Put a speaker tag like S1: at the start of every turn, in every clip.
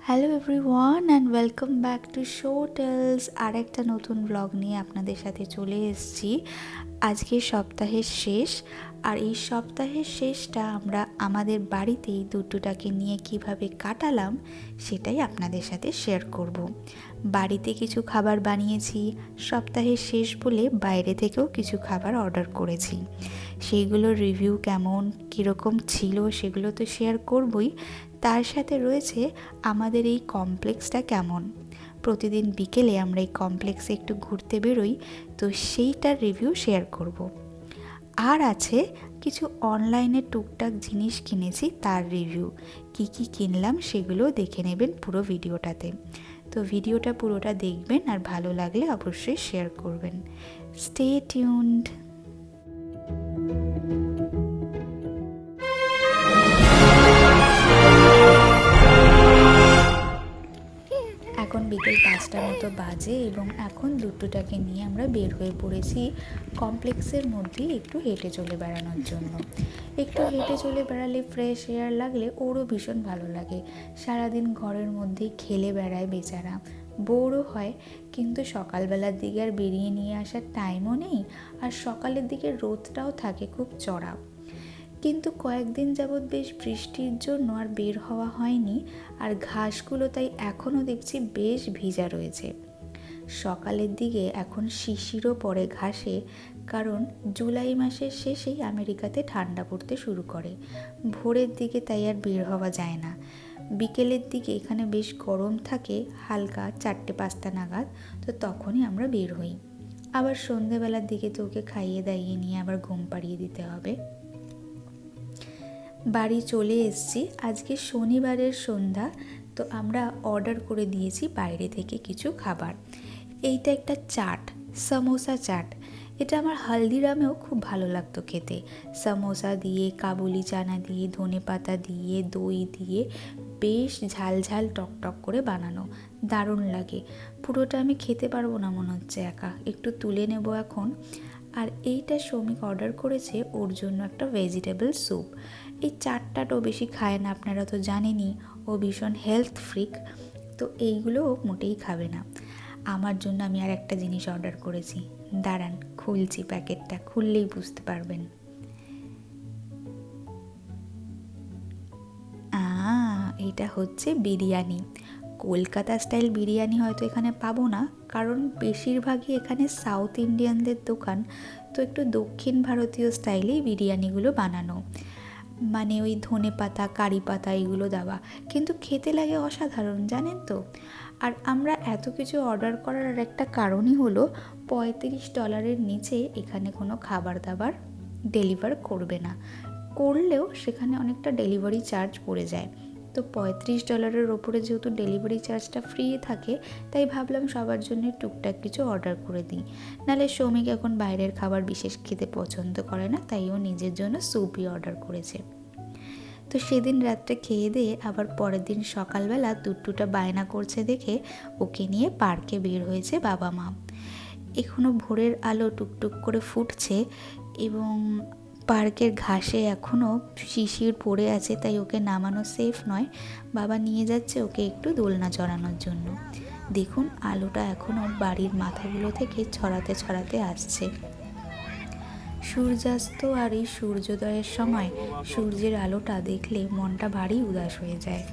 S1: Hello everyone and welcome back to শোটেলস। আর একটা নতুন ব্লগ নিয়ে আপনাদের সাথে চলে এসেছি। আজকে সপ্তাহের শেষ, আর এই সপ্তাহের শেষটা আমরা আমাদের বাড়িতেই দুটোটাকে নিয়ে কিভাবে কাটালাম সেটাই আপনাদের সাথে শেয়ার করব। বাড়িতে কিছু খাবার বানিয়েছি, সপ্তাহের শেষ বলে বাইরে থেকেও কিছু খাবার অর্ডার করেছি। সেইগুলোর রিভিউ কেমন, কীরকম ছিল সেগুলো তো শেয়ার করবই। তার সাথে রয়েছে আমাদের এই কমপ্লেক্সটা কেমন। প্রতিদিন বিকেলে আমরা এই কমপ্লেক্সে একটু ঘুরতে বেরোই, তো সেইটার রিভিউ শেয়ার করব। আর আছে কিছু অনলাইনে টুকটাক জিনিস কিনেছি, তার রিভিউ। কি কি কিনলাম সেগুলো দেখে নেবেন পুরো ভিডিওটাতে। তো ভিডিওটা পুরোটা দেখবেন, আর ভালো লাগলে অবশ্যই শেয়ার করবেন। Stay tuned. এখন বিকেল 5টার মতো বাজে এবং এখন দুটোটাকে নিয়ে আমরা বের হয়ে পড়েছি কমপ্লেক্সের মধ্যেই একটু হেঁটে চলে বেড়ানোর জন্য। একটু হেঁটে চলে বেড়ালে ফ্রেশ এয়ার লাগলে ওরও ভীষণ ভালো লাগে। সারাদিন ঘরের মধ্যেই খেলে বেড়ায় বেচারা, বোরও হয়। কিন্তু সকালবেলার দিকে আর বেরিয়ে নিয়ে আসার টাইমও নেই, আর সকালের দিকে রোদটাও থাকে খুব চড়া। কিন্তু কয়েকদিন যাবৎ বেশ বৃষ্টির জন্য আর বের হওয়া হয়নি, আর ঘাসগুলো তাই এখনও দেখছি বেশ ভিজা রয়েছে। সকালের দিকে এখন শিশিরও পড়ে ঘাসে, কারণ জুলাই মাসের শেষেই আমেরিকাতে ঠান্ডা পড়তে শুরু করে। ভোরের দিকে তাই আর বের হওয়া যায় না। বিকেলের দিকে এখানে বেশ গরম থাকে, হালকা 4-5টা নাগাদ, তো তখনই আমরা বের হই। আবার সন্ধেবেলার দিকে তো ওকে খাইয়ে দাইয়ে নিয়ে আবার ঘুম পাড়িয়ে দিতে হবে। বাড়ি চলে এসেছি, আজকে শনিবারের সন্ধ্যা, তো আমরা অর্ডার করে দিয়েছি বাইরে থেকে কিছু খাবার। এইটা একটা চাট, সমোসা চাট। এটা আমার হালদিরামেও খুব ভালো লাগতো খেতে। সমোসা দিয়ে, কাবুলি চানা দিয়ে, ধনেপাতা দিয়ে, দই দিয়ে বেশ ঝাল ঝাল টকটক করে বানানো, দারুণ লাগে। পুরোটা আমি খেতে পারবো না মনে হচ্ছে একা, একটু তুলে নেব এখন। আর এইটা শ্রমিক অর্ডার করেছে ওর জন্য একটা ভেজিটেবল স্যুপ। এই চাটটাও বেশি খায় না, আপনারা তো জানেনই, ও ভীষণ হেলথ ফ্রিক, তো এইগুলো ও মোটেই খাবে না। আমার জন্য আমি আর একটা জিনিস অর্ডার করেছি, দাঁড়ান খুলছি, প্যাকেটটা খুললেই বুঝতে পারবেন। এটা হচ্ছে বিরিয়ানি। কলকাতা স্টাইল বিরিয়ানি হয়তো এখানে পাবো না, কারণ বেশিরভাগই এখানে সাউথ ইন্ডিয়ানদের দোকান, তো একটু দক্ষিণ ভারতীয় স্টাইলেই বিরিয়ানিগুলো বানানো, মানে ওই ধনে পাতা, কারি পাতা এগুলো দেওয়া, কিন্তু খেতে লাগে অসাধারণ, জানেন তো। আর আমরা এত কিছু অর্ডার করার আর একটা কারণই হলো $35 নিচে এখানে কোনো খাবার দাবার ডেলিভার করবে না। করলেও সেখানে অনেকটা ডেলিভারি চার্জ পড়ে যায়। তো $35 ওপরে যেহেতু ডেলিভারি চার্জটা ফ্রি থাকে, তাই ভাবলাম সবার জন্য টুকটাক কিছু অর্ডার করে দিই। নাহলে শ্রমিক এখন বাইরের খাবার বিশেষ খেতে পছন্দ করে না, তাই ও নিজের জন্য স্যুপই অর্ডার করেছে। তো সেদিন রাত্রে খেয়ে দিয়ে আবার পরের দিন সকালবেলা দুটুটা বায়না করছে দেখে ওকে নিয়ে পার্কে বের হয়েছে বাবা মা। এখনও ভোরের আলো টুকটুক করে ফুটছে এবং পার্কের ঘাসে এখনও শিশির পড়ে আছে, তাই ওকে নামানো সেফ নয়। বাবা নিয়ে যাচ্ছে ওকে একটু দোলনা চড়ানোর জন্য। দেখুন আলোটা এখনও বাড়ির মাথাগুলো থেকে ছড়াতে ছড়াতে আসছে। সূর্যাস্ত আর এই সূর্যোদয়ের সময় সূর্যের আলোটা দেখলে মনটা ভারী উদাস হয়ে যায়।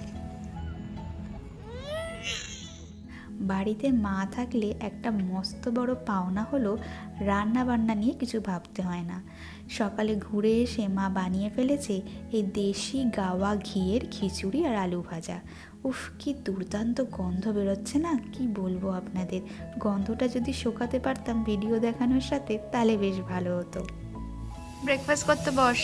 S1: বাড়িতে মা থাকলে একটা মস্ত বড় পাওনা হলো রান্না বান্না নিয়ে কিছু ভাবতে হয় না। সকালে ঘুরে এসে মা বানিয়ে ফেলেছে এই দেশি গাওয়া ঘিয়ের খিচুড়ি আর আলু ভাজা। উফ, কি দুর্দান্ত গন্ধ বেরোচ্ছে না, কি বলবো আপনাদের। গন্ধটা যদি শোকাতে পারতাম ভিডিও দেখানোর সাথে, তাহলে বেশ ভালো হতো। ব্রেকফাস্ট করতে বস।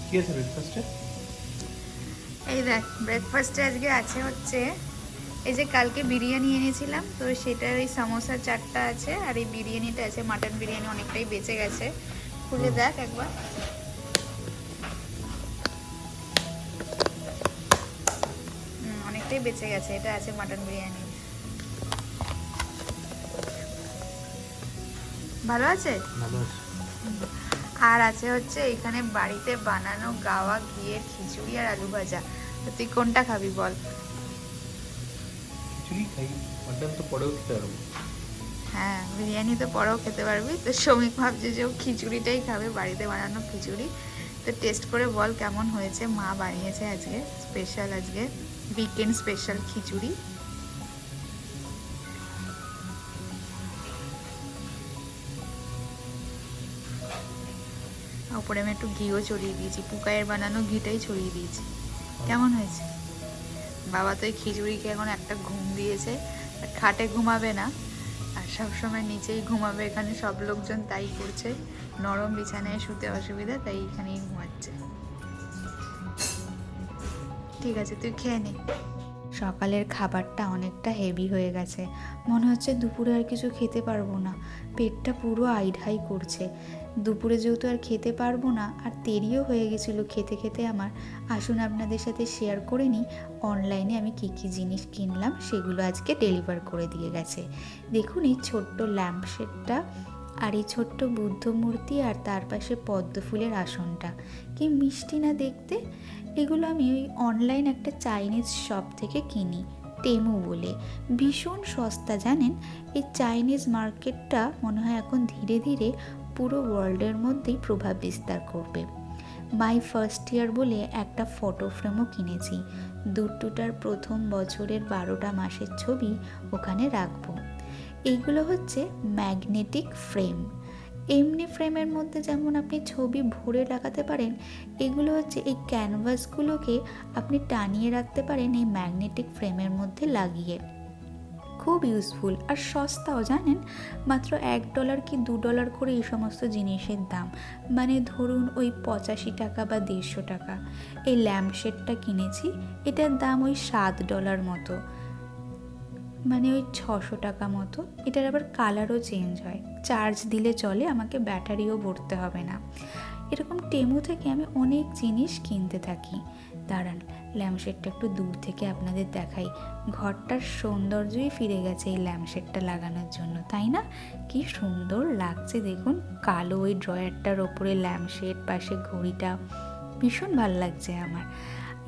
S2: কি আছে ব্রেকফাস্টে?
S1: এই দেখ, ব্রেকফাস্টে আজকে আছে হচ্ছে এই যে কালকে বিরিয়ানি এনেছিলাম, তো সেটার এই সমোসা চাটটা আছে, আর এই বিরিয়ানিটা আছে, মাটন বিরিয়ানি অনেকটাই বেঁচে গেছে। খুলে দেখ একবার। অনেকটাই বেঁচে গেছে, এটা আছে মাটন বিরিয়ানি। ভালো আছে?
S2: ভালো আছে।
S1: আর আছে হচ্ছে এখানে বাড়িতে বানানো গাওয়া ঘিয়ের খিচুড়ি আর আলু ভাজা। তো তুই কোনটা খাবি বল?
S2: খিচুড়ি খাই, মাটন তো পরেও খেতে পারবো।
S1: হ্যাঁ, বিরিয়ানি তো পরেও খেতে পারবি। তো শ্রমিক ভাবছে যে ও খিচুড়িটাই খাবে, বাড়িতে বানানো খিচুড়ি। তো টেস্ট করে বল কেমন হয়েছে। মা বানিয়েছে আজকে স্পেশাল, আজকে উইকেন্ড স্পেশাল খিচুড়ি। ওপরে আমি একটু ঘিও ছড়িয়ে দিয়েছি, পুকায়ের বানানো ঘিটাই ছড়িয়ে দিয়েছি। কেমন হয়েছে? বাবা তো এই খিচুড়ি খেয়ে এখন একটা ঘুম দিয়েছে। আর খাটে ঘুমাবে না, আর সবসময় নিচেই ঘুমাবে। এখানে সব লোকজন তাই করছে, নরম বিছানায় শুতে অসুবিধা, তাই এখানেই ঘুমাচ্ছে। ঠিক আছে, তুই খেয়ে নে। সকালের খাবারটা অনেকটা হেভি হয়ে গেছে, মনে হচ্ছে দুপুরে আর কিছু খেতে পারবো না। পেটটা পুরো আইঢাই করছে। দুপুরে যেহেতু আর খেতে পারবো না, আর দেরিও হয়ে গেছিলো খেতে খেতে আমার, আসুন আপনাদের সাথে শেয়ার করে নিই অনলাইনে আমি কী কী জিনিস কিনলাম। সেগুলো আজকে ডেলিভার করে দিয়ে গেছে। দেখুন এই ছোট্ট ল্যাম্পশেডটা, আর এই ছোট্ট বুদ্ধ মূর্তি, আর তার পাশে পদ্ম ফুলের আসনটা, কি মিষ্টি না দেখতে। এগুলো আমি ওই অনলাইন একটা চাইনিজ শপ থেকে কিনি, টেমু বলে। ভীষণ সস্তা জানেন। এই চাইনিজ মার্কেটটা মনে হয় এখন ধীরে ধীরে পুরো ওয়ার্ল্ডের মধ্যেই প্রভাব বিস্তার করবে। মাই ফার্স্ট ইয়ার বলে একটা ফটো ফ্রেমও কিনেছি। দুটোটার প্রথম বছরের 12টা মাসের ছবি ওখানে রাখবো। এইগুলো হচ্ছে ম্যাগনেটিক ফ্রেম। এমনি ফ্রেমের মধ্যে যেমন আপনি ছবি ভরে লাগাতে পারেন, এগুলো হচ্ছে এই ক্যানভাসগুলোকে আপনি টানিয়ে রাখতে পারেন এই ম্যাগনেটিক ফ্রেমের মধ্যে লাগিয়ে। খুব ইউজফুল আর সস্তাও জানেন। মাত্র $1 কি $2 করে এই সমস্ত জিনিসের দাম। মানে ধরুন ওই 85 টাকা বা 150 টাকা। এই ল্যাম্পশেডটা কিনেছি, এটার দাম ওই $7 মতো, মানে ওই 600 টাকা মতো। এটার আবার কালারও চেঞ্জ হয়, চার্জ দিলে চলে, আমাকে ব্যাটারিও ভরতে হবে না। এরকম টেমু থেকে আমি অনেক জিনিস কিনতে থাকি। দাঁড়ান, ল্যাম্পশেডটা একটু দূর থেকে আপনাদের দেখাই। ঘরটার সৌন্দর্যই ফিরে গেছে এই ল্যাম্পশেডটা লাগানোর জন্য, তাই না? কি সুন্দর লাগছে দেখুন, কালো ওই ড্রয়ারটার ওপরে ল্যাম্পশেড, পাশে ঘড়িটা, ভীষণ ভালো লাগছে আমার।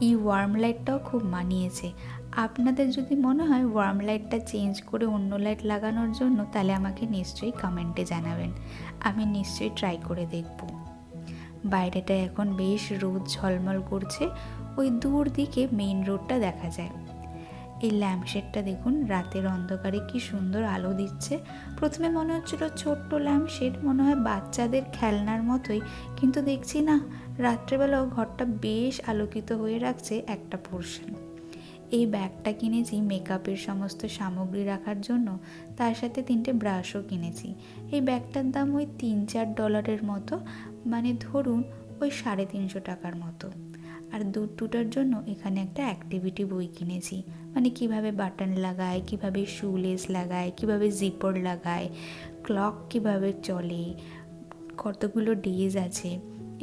S1: এই ওয়ার্ম লাইটটাও খুব মানিয়েছে। আপনাদের যদি মনে হয় ওয়ার্ম লাইটটা চেঞ্জ করে অন্য লাইট লাগানোর জন্য, তাহলে আমাকে নিশ্চয়ই কমেন্টে জানাবেন, আমি নিশ্চয়ই ট্রাই করে দেখব। বাইরেটা এখন বেশ রোদ ঝলমল করছে, ওই দূর দিকে মেইন রোডটা দেখা যায়। এই ল্যাম্পশেডটা দেখুন রাতের অন্ধকারে কি সুন্দর আলো দিচ্ছে। প্রথমে মনে হচ্ছিল ছোট্ট ল্যাম্পশেড, মনে হয় বাচ্চাদের খেলনার মতোই, কিন্তু দেখছি না, রাত্রেবেলাও ঘরটা বেশ আলোকিত হয়ে রাখছে একটা পোর্শন। এই ব্যাগটা কিনেছি মেকআপের সমস্ত সামগ্রী রাখার জন্য, তার সাথে 3টে ব্রাশও কিনেছি। এই ব্যাগটার দাম ওই $3-4 মতো, মানে ধরুন ওই 350 টাকার মতো। আর দুটার জন্য এখানে একটা অ্যাক্টিভিটি বই কিনেছি, মানে কিভাবে বাটন লাগায়, কিভাবে শুলেস লাগায়, কিভাবে জিপার লাগায়, ক্লক কিভাবে চলে, কতগুলো ডেজ আছে,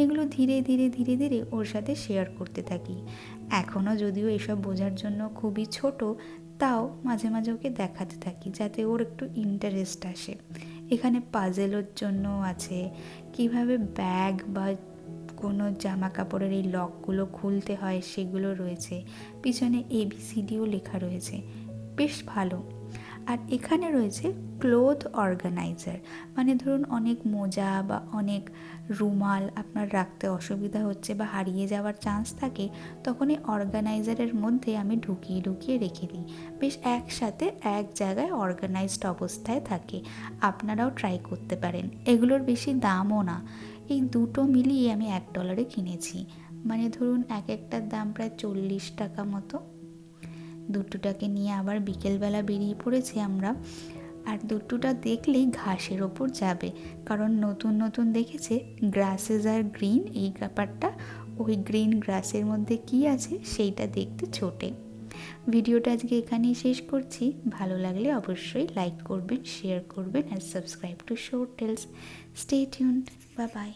S1: এগুলো ধীরে ধীরে ধীরে ধীরে ওর সাথে শেয়ার করতে থাকি। এখনও যদিও এসব বোঝার জন্য খুবই ছোট, তাও মাঝে মাঝে ওকে দেখাতে থাকি যাতে ওর একটু ইন্টারেস্ট আসে। এখানে পাজেলের জন্য আছে, কিভাবে ব্যাগ বা কোনো জামা কাপড়ের এই লকগুলো খুলতে হয় সেগুলো রয়েছে, পিছনে ABCDও লেখা রয়েছে, বেশ ভালো। আর এখানে রয়েছে ক্লোথ অর্গানাইজার, মানে ধরুন অনেক মোজা বা অনেক রুমাল আপনার রাখতে অসুবিধা হচ্ছে বা হারিয়ে যাওয়ার চান্স থাকে, তখন এই অর্গানাইজারের মধ্যে আমি ঢুকিয়ে ঢুকিয়ে রেখে দিই, বেশ একসাথে এক জায়গায় অর্গানাইজড অবস্থায় থাকে। আপনারাও ট্রাই করতে পারেন, এগুলোর বেশি দামও না। এই দুটো মিলিয়ে আমি $1 কিনেছি, মানে ধরুন এক একটার দাম প্রায় 40 টাকা মতো। দুটোটাকে নিয়ে আবার বিকেলবেলা বেরিয়ে পড়েছি আমরা। আর দুটোটা দেখলেই ঘাসের ওপর যাবে, কারণ নতুন নতুন দেখেছে গ্রাসেস আর গ্রিন, এই ব্যাপারটা, ওই গ্রিন গ্রাসের মধ্যে কি আছে সেইটা দেখতে ছোটে। ভিডিওটা আজকে এখানেই শেষ করছি। ভালো লাগলে অবশ্যই লাইক করবেন, শেয়ার করবেন আর সাবস্ক্রাইব টু শোরটেলস। Stay tuned, bye by.